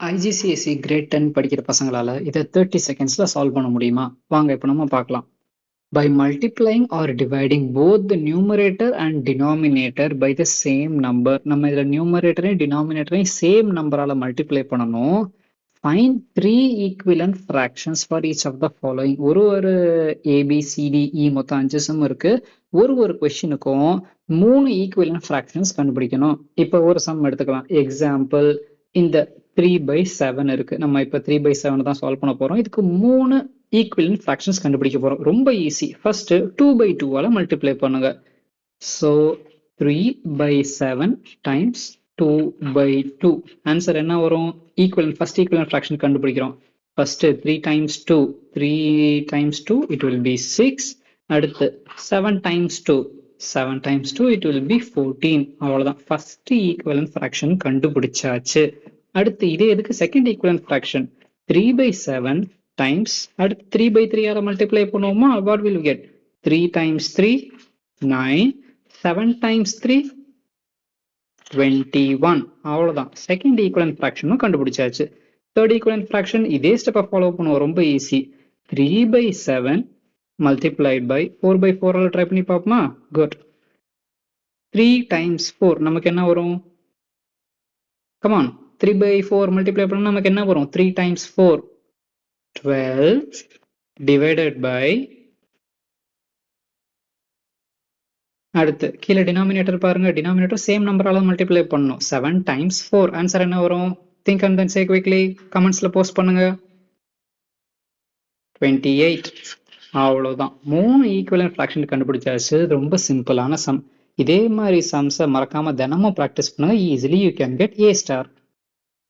IGCSE great 10 படிக்கிற பசங்களால இதை 30 செகண்ட்ஸ்ல solve பண்ண முடியுமா? வாங்க இப்போ நம்ம பார்க்கலாம். By multiplying or dividing both the numerator and denominator by the same number, நம்ம இதுல நியூமரேட்டரையும் டினாமினேட்டரையும் சேம் நம்பரால மல்டிப்ளை பண்ணணும். Find three equivalent fractions for each of the following. ஒரு ABCDE மொத்தம் 5 சம் இருக்கு. ஒரு கொஸ்டினுக்கும் 3 ஈக்குவலன்ட் ஃப்ராக்ஷன்ஸ் கண்டுபிடிக்கணும். இப்போ ஒரு சம் எடுத்துக்கலாம். எக்ஸாம்பிள், இந்த 3/7 இருக்கு. நம்ம இப்போ 3/7 தான் சால்வ் பண்ண போறோம். இதுக்கு 3 ஈக்குவலன்ட் ஃப்ராக்ஷன்ஸ் கண்டுபிடிக்க போறோம். ரொம்ப ஈஸி. ஃபர்ஸ்ட் 2/2ஆல மல்டிப்ளை பண்ணுங்க. So 3/7 times 2/2. ஆன்சர் என்ன வரும்? ஈக்குவலன்ட் ஃபர்ஸ்ட் ஈக்குவலன்ட் ஃப்ராக்ஷன் கண்டுபிடிக்கிறோம். First 3 times 2, 3 times 2 it will be 6. அடுத்து 7 times 2, 7 times 2 it will be 14. அவ்வளவுதான். ஃபர்ஸ்ட் ஈக்குவலன்ட் ஃப்ராக்ஷன் கண்டுபிடிச்சாச்சு. அடுத்து இதே எதுக்கு செகண்ட் ஈக்குவலன்ட் ஃப்ராக்ஷன் 3/7 டைம்ஸ் அடுத்து 3/3 மல்டிப்ளை பண்ணுவோமா? what will we get? 3 times 3 9, 7 times 3 21. அவ்வளவுதான். செகண்ட் ஈக்குவலன்ட் ஃப்ராக்ஷனும் கண்டுபிடிச்சாச்சு. தேர்ட் ஈக்குவலன்ட் ஃப்ராக்ஷன் இதே ஸ்டெப்பை ஃபாலோ பண்ணுவோம். ரொம்ப ஈஸி. 3/7 multiplied by 4/4 ட்ரை பண்ணி பார்ப்போமா? குட். 3 times 4 நமக்கு என்ன வரும்? கமான், 3/4 மல்டிப்ளை பண்ணா நமக்கு என்ன வரும்? 3 times 4 12 divided by, அடுத்து கீழே டினாமினேட்டர் பாருங்க. டினாமினேட்டர் சேம் நம்பரால மல்டிப்ளை பண்ணணும். 7 times 4. ஆன்சர் என்ன வரும்? Think and then say quickly. கமெண்ட்ஸ்ல போஸ்ட் பண்ணுங்க. 28. அவ்வளவுதான். 3 ஈக்குவலன்ட் ஃப்ராக்ஷன் கண்டுபிடிச்சாச்சு. ரொம்ப சிம்பிளான சம். இதே மாதிரி சம்ஸை மறக்காம தினமும் ப்ராக்டிஸ் பண்ணுங்க. Easily you can get A star.